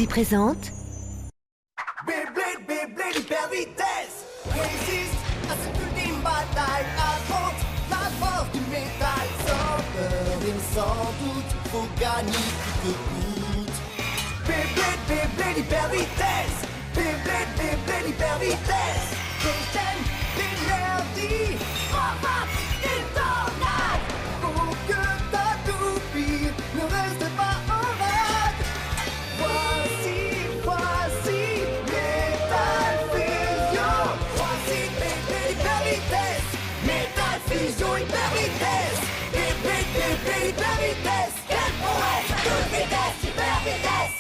Doji présente... Beyblade, Beyblade, hyper vitesse. Résiste à cette ultime bataille. Affronte la force du métal. Sans peur et sans doute, faut gagner coûte que coûte. Beyblade, Beyblade, hyper vitesse. Beyblade, Beyblade, hyper vitesse. Des chaînes, d'énergie. Frappe et tornade. Pour que ta toupie ne reste pas en rade. Voici Metal Fusion. Voici Beyblade hyper vitesse. Metal Fusion hyper vitesse. Beyblade hyper vitesse. Quelle prouesse, toute vitesse, hyper vitesse.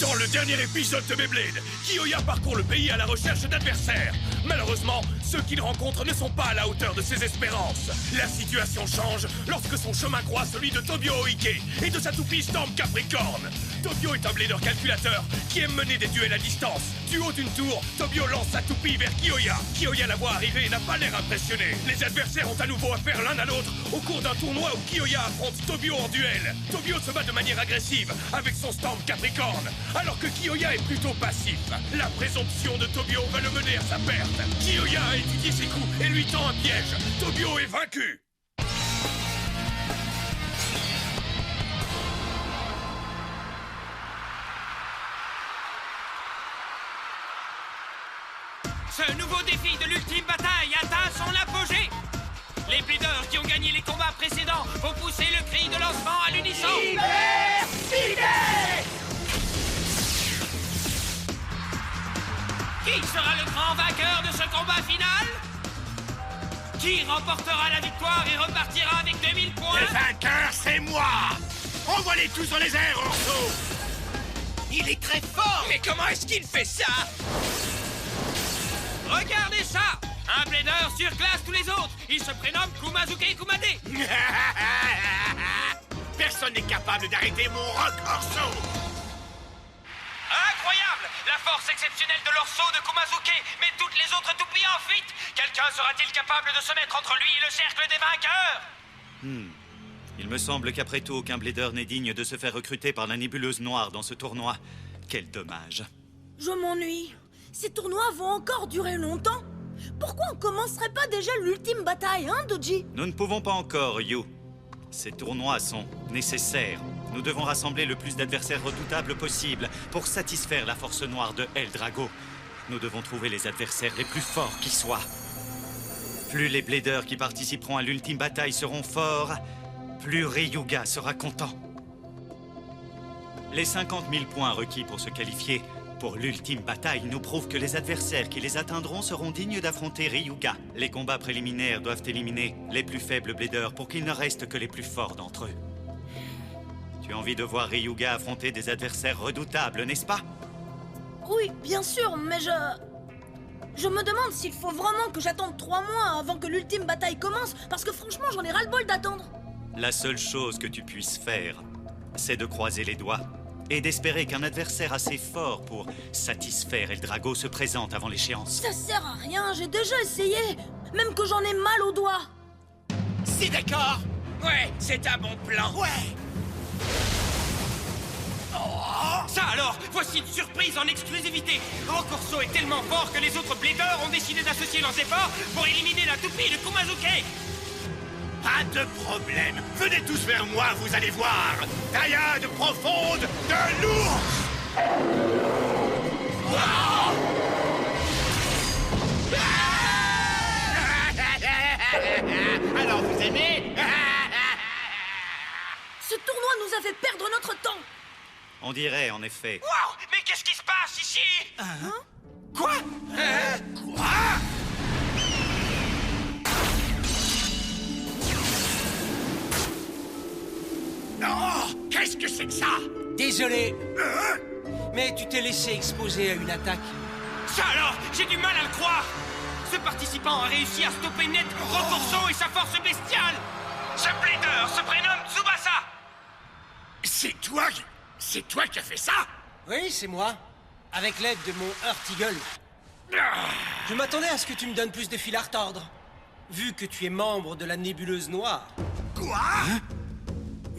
Dans le dernier épisode de Beyblade, Kiyoya parcourt le pays à la recherche d'adversaires. Malheureusement, ceux qu'il rencontre ne sont pas à la hauteur de ses espérances. La situation change lorsque son chemin croise celui de Tobio Oike et de sa toupie Storm Capricorne. Tobio est un blader calculateur qui aime mener des duels à distance. Du haut d'une tour, Tobio lance sa toupie vers Kiyoya. Kiyoya la voit arriver et n'a pas l'air impressionné. Les adversaires ont à nouveau affaire l'un à l'autre au cours d'un tournoi où Kiyoya affronte Tobio en duel. Tobio se bat de manière agressive avec son Storm Capricorne, alors que Kiyoya est plutôt passif. La présomption de Tobio va le mener à sa perte. Kiyoya a étudié ses coups et lui tend un piège. Tobio est vaincu. Ce nouveau défi de l'ultime bataille atteint son apogée. Les bladers qui ont gagné les combats précédents vont pousser le cri de lancement à l'unisson. Qui sera le grand vainqueur de ce combat final? Qui remportera la victoire et repartira avec 2000 points? Le vainqueur, c'est moi. Envoie-les tous dans les airs, Orso. Il est très fort! Mais comment est-ce qu'il fait ça? Regardez ça! Un blader surclasse tous les autres! Il se prénomme Kumazuke Kumade! Personne n'est capable d'arrêter mon rock, Orso. Incroyable! La force exceptionnelle de l'orso de Kumazuke met toutes les autres toupies en fuite! Quelqu'un sera-t-il capable de se mettre entre lui et le cercle des vainqueurs? Il me semble qu'après tout, aucun blader n'est digne de se faire recruter par la nébuleuse noire dans ce tournoi. Quel dommage. Je m'ennuie. Ces tournois vont encore durer longtemps. Pourquoi on commencerait pas déjà l'ultime bataille, hein, Doji? Nous ne pouvons pas encore, Ryu. Ces tournois sont nécessaires. Nous devons rassembler le plus d'adversaires redoutables possible pour satisfaire la force noire de El Drago. Nous devons trouver les adversaires les plus forts qui soient. Plus les bladers qui participeront à l'ultime bataille seront forts, plus Ryuga sera content. Les 50 000 points requis pour se qualifier pour l'ultime bataille nous prouvent que les adversaires qui les atteindront seront dignes d'affronter Ryuga. Les combats préliminaires doivent éliminer les plus faibles bladers pour qu'il ne reste que les plus forts d'entre eux. Tu as envie de voir Ryuga affronter des adversaires redoutables, n'est-ce pas? Oui, bien sûr, mais je me demande s'il faut vraiment que j'attende 3 mois avant que l'ultime bataille commence, parce que franchement, j'en ai ras-le-bol d'attendre. La seule chose que tu puisses faire, c'est de croiser les doigts et d'espérer qu'un adversaire assez fort pour satisfaire El Drago se présente avant l'échéance. Ça sert à rien, j'ai déjà essayé, même que j'en ai mal aux doigts. C'est d'accord! Ouais, c'est un bon plan! Ouais! Ça alors, voici une surprise en exclusivité! Rocorso est tellement fort que les autres bladers ont décidé d'associer leurs efforts pour éliminer la toupie de Kumazuke! Pas de problème. Venez tous vers moi, vous allez voir. Taillade profonde de l'ours. Alors, vous aimez? Ce tournoi nous a fait perdre notre temps. On dirait, en effet. Wow! Mais qu'est-ce qui se passe ici? Quoi? Quoi? Oh, qu'est-ce que c'est que ça? Désolé, mais tu t'es laissé exposer à une attaque. Ça alors, j'ai du mal à le croire! Ce participant a réussi à stopper net Rocorso et sa force bestiale! Ce blader se prénomme Tsubasa! C'est toi qui as fait ça? Oui, c'est moi, avec l'aide de mon Hurt Eagle. Je m'attendais à ce que tu me donnes plus de fil à retordre. vu que tu es membre de la nébuleuse noire. Quoi?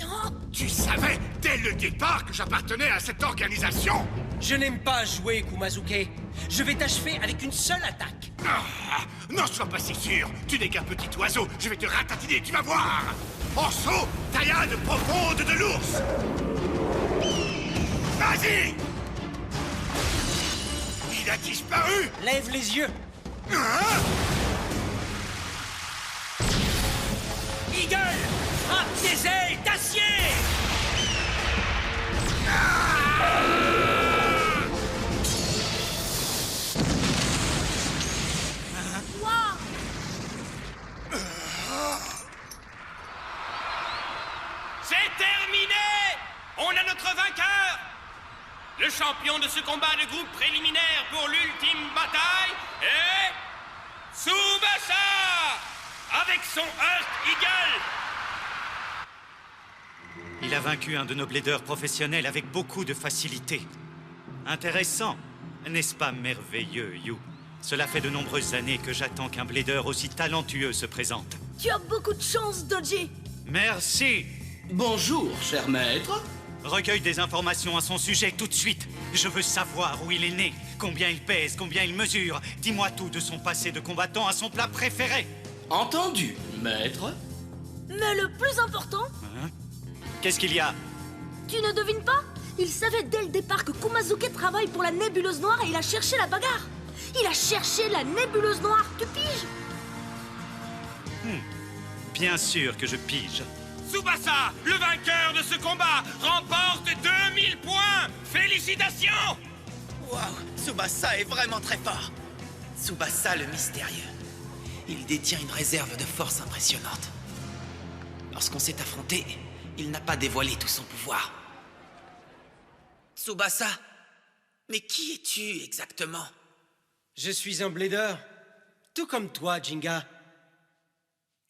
Non. Tu savais dès le départ que j'appartenais à cette organisation. Je n'aime pas jouer, Kumazuke. Je vais t'achever avec une seule attaque. Ah, n'en sois pas si sûr. Tu n'es qu'un petit oiseau. Je vais te ratatiner, tu vas voir. En saut, taillade profonde de l'ours. Vas-y. Il a disparu. Lève les yeux. Hein? Eagle, frappe des ailes d'acier! Waouh! C'est terminé! On a notre vainqueur! Le champion de ce combat de groupe préliminaire pour l'ultime bataille est... Tsubasa! Avec son Earth Eagle! Il a vaincu un de nos bladers professionnels avec beaucoup de facilité. Intéressant, n'est-ce pas merveilleux, Yu? Cela fait de nombreuses années que j'attends qu'un blader aussi talentueux se présente. Tu as beaucoup de chance, Dodgy. Merci! Bonjour, cher maître. Recueille des informations à son sujet tout de suite. Je veux savoir où il est né, combien il pèse, combien il mesure. Dis-moi tout de son passé de combattant à son plat préféré. Entendu, maître. Mais le plus important, Qu'est-ce qu'il y a? tu ne devines pas? Il savait dès le départ que Kumazuke travaille pour la nébuleuse noire et il a cherché la bagarre. Il a cherché la nébuleuse noire, tu piges? Bien sûr que je pige. Tsubasa, le vainqueur de ce combat, remporte 2000 points! Félicitations! Waouh, Tsubasa est vraiment très fort. Tsubasa le mystérieux. Il détient une réserve de force impressionnante. Lorsqu'on s'est affronté, il n'a pas dévoilé tout son pouvoir. Tsubasa, mais qui es-tu exactement? Je suis un blader, tout comme toi, Jinga.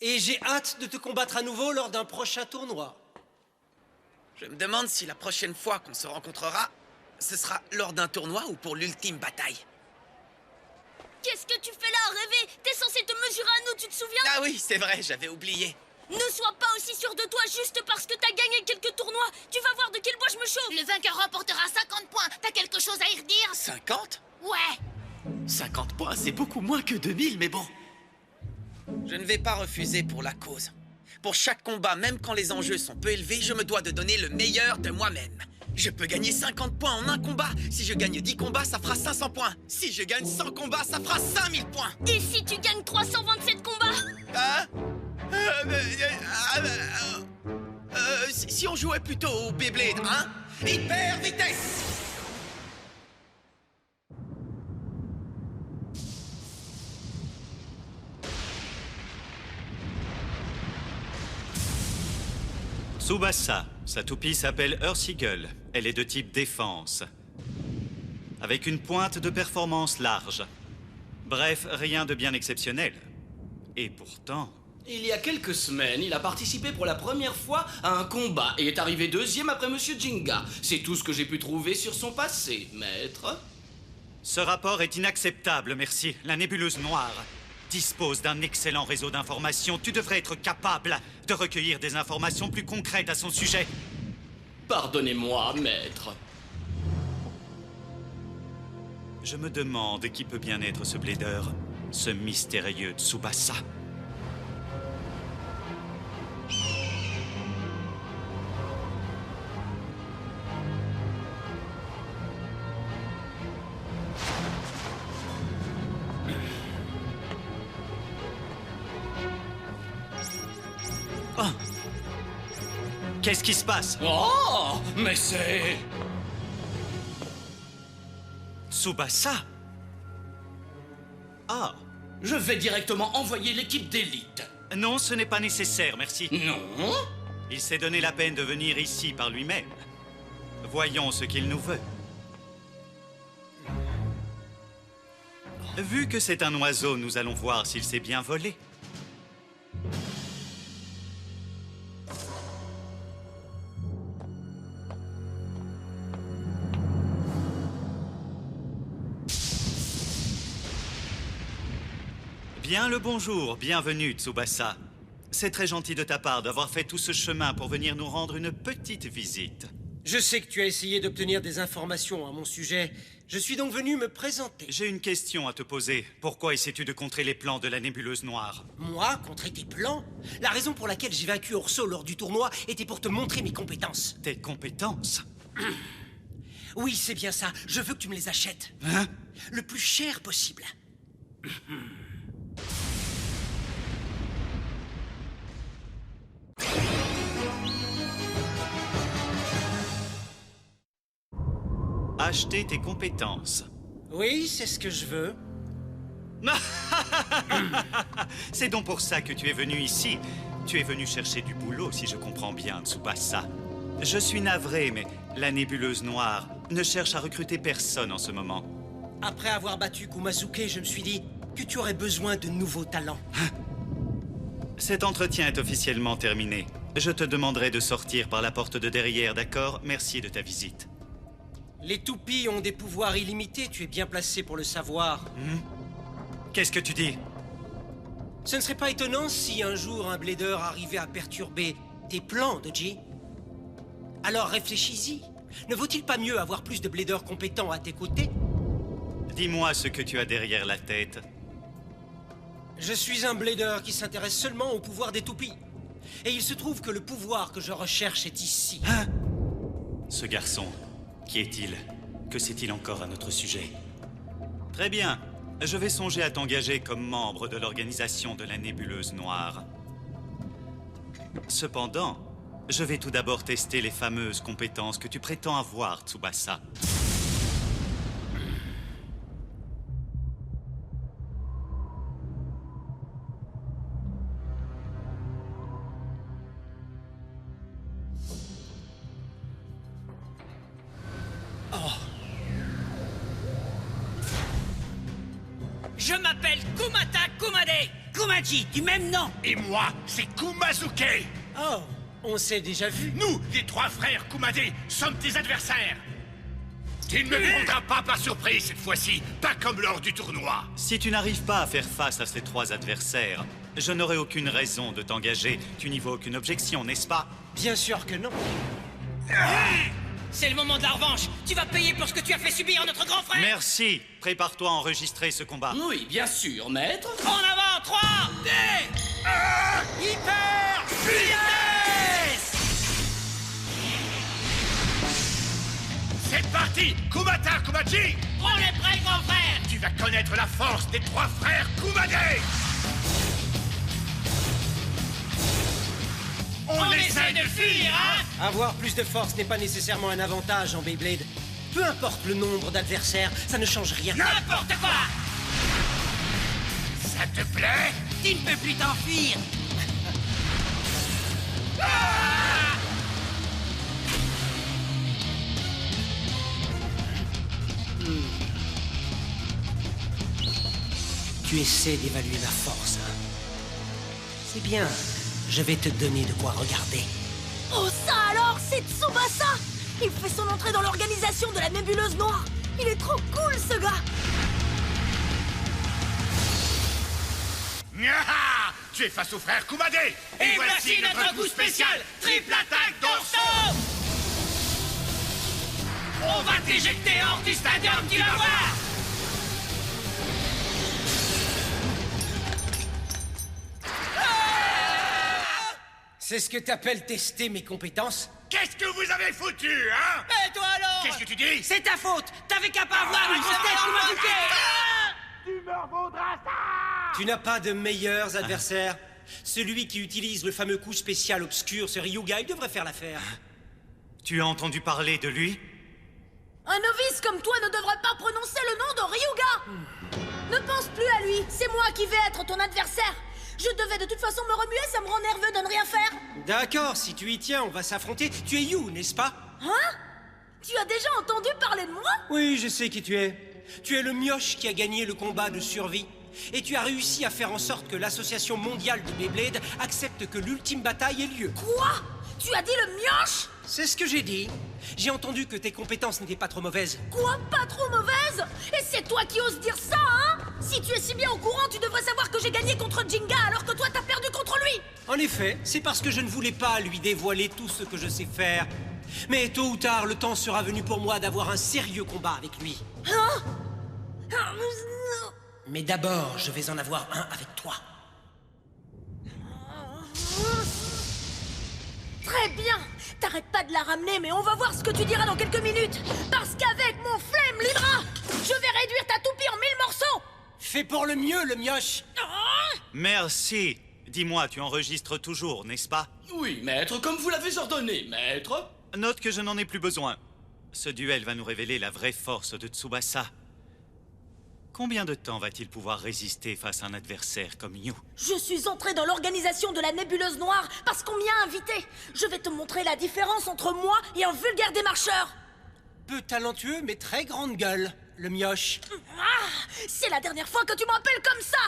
Et j'ai hâte de te combattre à nouveau lors d'un prochain tournoi. Je me demande si la prochaine fois qu'on se rencontrera, ce sera lors d'un tournoi ou pour l'ultime bataille. Qu'est-ce que tu fais là, rêver? T'es censé te mesurer à nous, tu te souviens? Ah oui, c'est vrai, j'avais oublié. Ne sois pas aussi sûr de toi juste parce que t'as gagné quelques tournois. Tu vas voir de quel bois je me chauffe. Le vainqueur remportera 50 points. T'as quelque chose à y redire? 50? Ouais. 50 points, c'est beaucoup moins que 2000, mais bon. Je ne vais pas refuser pour la cause. Pour chaque combat, même quand les enjeux sont peu élevés, je me dois de donner le meilleur de moi-même. Je peux gagner 50 points en un combat. Si je gagne 10 combats, ça fera 500 points. Si je gagne 100 combats, ça fera 5000 points. Et si tu gagnes 327 combats? Hein? Si on jouait plutôt au Beyblade, hein? Hyper vitesse! Tsubasa, sa toupie s'appelle Earth Eagle. Elle est de type défense. Avec une pointe de performance large. Bref, rien de bien exceptionnel. Et pourtant... Il y a quelques semaines, il a participé pour la première fois à un combat et est arrivé deuxième après Monsieur Jinga. C'est tout ce que j'ai pu trouver sur son passé, maître. Ce rapport est inacceptable, merci. La nébuleuse noire dispose d'un excellent réseau d'informations. Tu devrais être capable de recueillir des informations plus concrètes à son sujet. Pardonnez-moi, maître. Je me demande qui peut bien être ce blader, ce mystérieux Tsubasa. Oh! Qu'est-ce qui se passe? Oh, mais c'est... Tsubasa? Ah! Je vais directement envoyer l'équipe d'élite. Non, ce n'est pas nécessaire, merci. Non? Il s'est donné la peine de venir ici par lui-même. Voyons ce qu'il nous veut. Vu que c'est un oiseau, nous allons voir s'il s'est bien volé. Bien le bonjour, bienvenue Tsubasa. C'est très gentil de ta part d'avoir fait tout ce chemin pour venir nous rendre une petite visite. Je sais que tu as essayé d'obtenir des informations à mon sujet. Je suis donc venu me présenter. J'ai une question à te poser. Pourquoi essaies-tu de contrer les plans de la nébuleuse noire? Moi, contrer tes plans? La raison pour laquelle j'ai vaincu Orso lors du tournoi était pour te montrer mes compétences. Tes compétences? Oui, c'est bien ça. Je veux que tu me les achètes. Hein? Le plus cher possible. Acheter tes compétences. Oui, c'est ce que je veux. C'est donc pour ça que tu es venu ici. Tu es venu chercher du boulot, si je comprends bien, Tsubasa. Je suis navré, mais la nébuleuse noire ne cherche à recruter personne en ce moment. Après avoir battu Kumazuke, je me suis dit que tu aurais besoin de nouveaux talents. Cet entretien est officiellement terminé. Je te demanderai de sortir par la porte de derrière, d'accord? Merci de ta visite. Les toupies ont des pouvoirs illimités, tu es bien placé pour le savoir. Qu'est-ce que tu dis? Ce ne serait pas étonnant si un jour un blader arrivait à perturber tes plans, Doji. Alors réfléchis-y. Ne vaut-il pas mieux avoir plus de bladers compétents à tes côtés? Dis-moi ce que tu as derrière la tête. Je suis un blader qui s'intéresse seulement au pouvoir des toupies. Et il se trouve que le pouvoir que je recherche est ici. Hein? Ce garçon, qui est-il? Que sait-il encore à notre sujet? Très bien. Je vais songer à t'engager comme membre de l'organisation de la nébuleuse noire. Cependant, je vais tout d'abord tester les fameuses compétences que tu prétends avoir, Tsubasa. Je m'appelle Kumata Kumade Kumaji, du même nom. Et moi, c'est Kumazuke. Oh, on s'est déjà vu. Nous, les trois frères Kumade, sommes tes adversaires. Tu ne me prendras pas par surprise cette fois-ci, pas comme lors du tournoi. Si tu n'arrives pas à faire face à ces trois adversaires, je n'aurai aucune raison de t'engager. Tu n'y vois aucune objection, n'est-ce pas? Bien sûr que non. C'est le moment de la revanche. Tu vas payer pour ce que tu as fait subir à notre grand frère. Merci. Prépare-toi à enregistrer ce combat. Oui, bien sûr, maître. En avant, 3, 2, Hyper vitesse. C'est parti, Kumata Kumaji. on est prêt, grand frère. Tu vas connaître la force des trois frères Kumade. On essaie de fuir, hein? Avoir plus de force n'est pas nécessairement un avantage en Beyblade. Peu importe le nombre d'adversaires, ça ne change rien. N'importe quoi. Ça te plaît? Tu ne peux plus t'enfuir. Tu essaies d'évaluer ma force, hein? C'est bien. Je vais te donner de quoi regarder. Oh ça alors, c'est Tsubasa! Il fait son entrée dans l'organisation de la nébuleuse noire. Il est trop cool ce gars! Ah, tu es face au frère Kumade. Et voici notre coup spécial, triple attaque d'Orso. On va t'éjecter hors du stadium, tu vas voir. C'est ce que t'appelles tester mes compétences? Qu'est-ce que vous avez foutu, hein? Et toi alors? Qu'est-ce que tu dis? C'est ta faute. T'avais qu'à pas avoir une grosse tête, Kumazuke. Tu me revaudras ça! Tu n'as pas de meilleurs adversaires? Celui qui utilise le fameux coup spécial obscur, ce Ryuga, il devrait faire l'affaire. Tu as entendu parler de lui? Un novice comme toi ne devrait pas prononcer le nom de Ryuga! Ne pense plus à lui, c'est moi qui vais être ton adversaire! Je devais de toute façon me remuer, ça me rend nerveux de ne rien faire! D'accord, si tu y tiens, on va s'affronter. Tu es Yu, n'est-ce pas? Hein? Tu as déjà entendu parler de moi? Oui, je sais qui tu es. Tu es le mioche qui a gagné le combat de survie. Et tu as réussi à faire en sorte que l'Association mondiale de Beyblade accepte que l'ultime bataille ait lieu. Quoi? Tu as dit le mioche? C'est ce que j'ai dit. J'ai entendu que tes compétences n'étaient pas trop mauvaises. Quoi? Pas trop mauvaise? Et c'est toi qui oses dire ça, hein? Si tu es si bien au courant, tu devrais savoir que j'ai gagné contre Jinga alors que toi t'as perdu contre lui! En effet, c'est parce que je ne voulais pas lui dévoiler tout ce que je sais faire. Mais tôt ou tard, le temps sera venu pour moi d'avoir un sérieux combat avec lui. Mais d'abord, je vais en avoir un avec toi. Très bien. T'arrêtes pas de la ramener, mais on va voir ce que tu diras dans quelques minutes. Parce qu'avec mon Flame Libra, je vais réduire ta toupie en 1000 morceaux. Fais pour le mieux, le mioche. Merci. Dis-moi, tu enregistres toujours, n'est-ce pas? Oui, maître, comme vous l'avez ordonné, maître. Note que je n'en ai plus besoin. Ce duel va nous révéler la vraie force de Tsubasa. Combien de temps va-t-il pouvoir résister face à un adversaire comme Yu? Je suis entré dans l'organisation de la nébuleuse noire parce qu'on m'y a invité. Je vais te montrer la différence entre moi et un vulgaire démarcheur. Peu talentueux, mais très grande gueule, le mioche. Ah, c'est la dernière fois que tu m'appelles comme ça.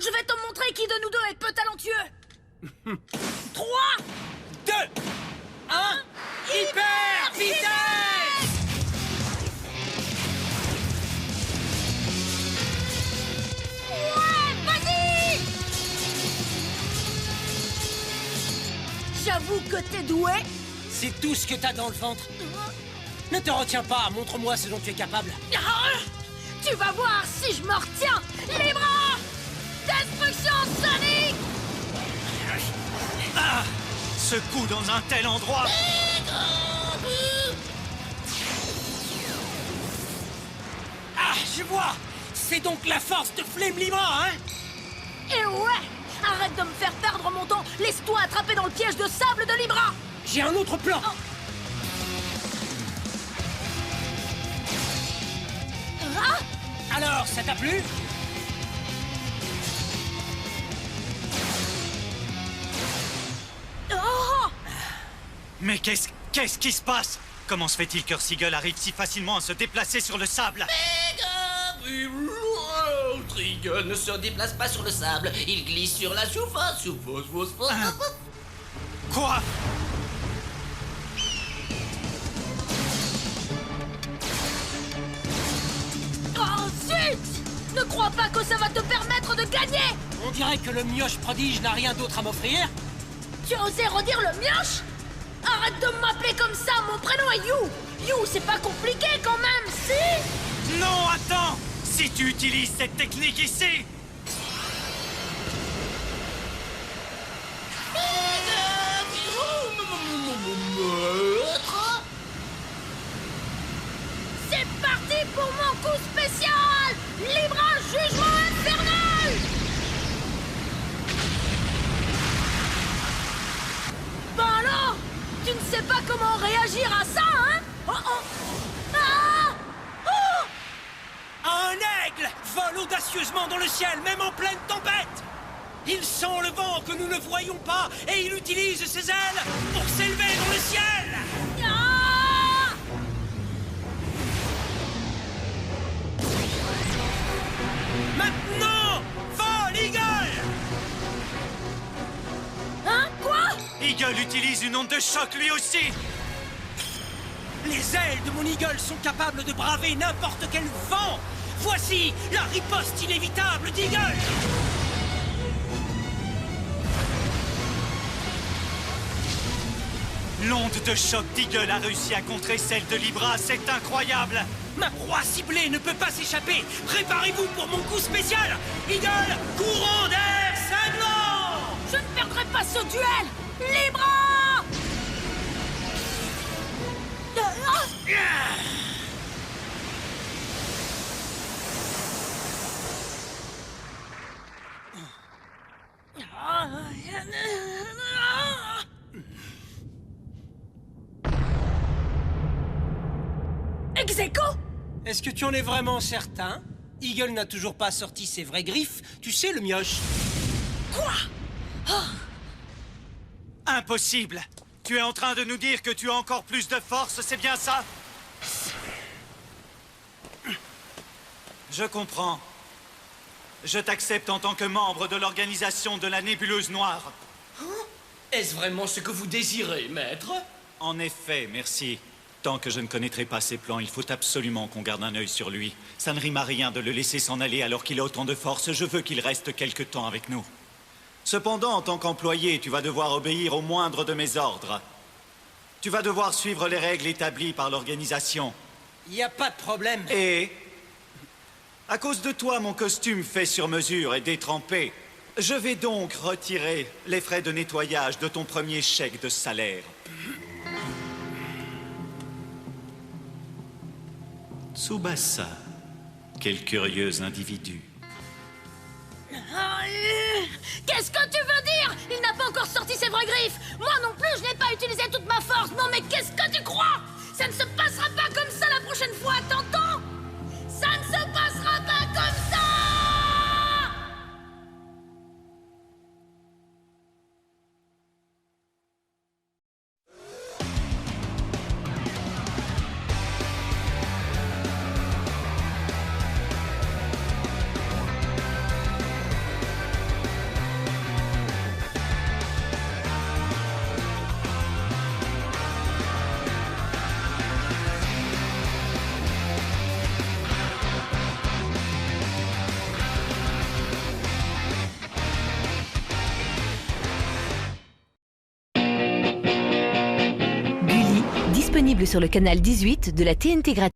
Je vais te montrer qui de nous deux est peu talentueux. 3, 2, 1, hyper vitesse! J'avoue que t'es doué. C'est tout ce que t'as dans le ventre. Ne te retiens pas, montre-moi ce dont tu es capable. Tu vas voir si je me retiens. Les bras! Destruction sonique! Ah! Ce coup dans un tel endroit! Ah, je vois! C'est donc la force de Flame Libra, hein? Et ouais! Arrête de me faire perdre mon temps. Laisse-toi attraper dans le piège de sable de Libra. J'ai un autre plan. Ah! Alors, ça t'a plu? Oh! Mais qu'est-ce qui se passe? Comment se fait-il que Seagull arrive si facilement à se déplacer sur le sable? Trigger ne se déplace pas sur le sable, il glisse sur la surface. Quoi? Oh, zut! Ne crois pas que ça va te permettre de gagner! On dirait que le mioche prodige n'a rien d'autre à m'offrir. Tu as osé redire le mioche? Arrête de m'appeler comme ça, mon prénom est You! You, c'est pas compliqué quand même, si? Non, attends! Si tu utilises cette technique ici... C'est parti pour mon coup spécial! Libra Jugement Infernal! Ben alors, tu ne sais pas comment réagir à ça, hein? Oh oh! Ah! Oh! Un aigle vole audacieusement dans le ciel, même en pleine tempête. Il sent le vent que nous ne voyons pas et il utilise ses ailes pour s'élever dans le ciel. Ah! Maintenant, vole, Eagle! Hein? Quoi? Eagle utilise une onde de choc lui aussi! Les ailes de mon Eagle sont capables de braver n'importe quel vent. Voici la riposte inévitable d'Eagle. L'onde de choc d'Eagle a réussi à contrer celle de Libra, c'est incroyable! Ma proie ciblée ne peut pas s'échapper. Préparez-vous pour mon coup spécial. Eagle, courant d'air cinglant. Je ne perdrai pas ce duel! Libra! Ex-aequo? Est-ce que tu en es vraiment certain? Eagle n'a toujours pas sorti ses vraies griffes. Tu sais, le mioche. Quoi? Impossible! Tu es en train de nous dire que tu as encore plus de force, c'est bien ça? Je comprends. Je t'accepte en tant que membre de l'organisation de la Nébuleuse Noire. Est-ce vraiment ce que vous désirez, maître? En effet, merci. Tant que je ne connaîtrai pas ses plans, il faut absolument qu'on garde un œil sur lui. Ça ne rime à rien de le laisser s'en aller alors qu'il a autant de force. Je veux qu'il reste quelque temps avec nous. Cependant, en tant qu'employé, tu vas devoir obéir au moindre de mes ordres. Tu vas devoir suivre les règles établies par l'organisation. Y a pas de problème. Et... à cause de toi, mon costume fait sur mesure est détrempé. Je vais donc retirer les frais de nettoyage de ton premier chèque de salaire. Tsubasa, quel curieux individu. Qu'est-ce que tu veux dire? Il n'a pas encore sorti ses vraies griffes. Moi non plus, je n'ai pas utilisé toute ma force. Non mais qu'est-ce que tu crois? Ça ne se passera pas comme ça la prochaine fois, t'entends? Ça ne se passera pas comme ça! Disponible sur le canal 18 de la TNT gratuite.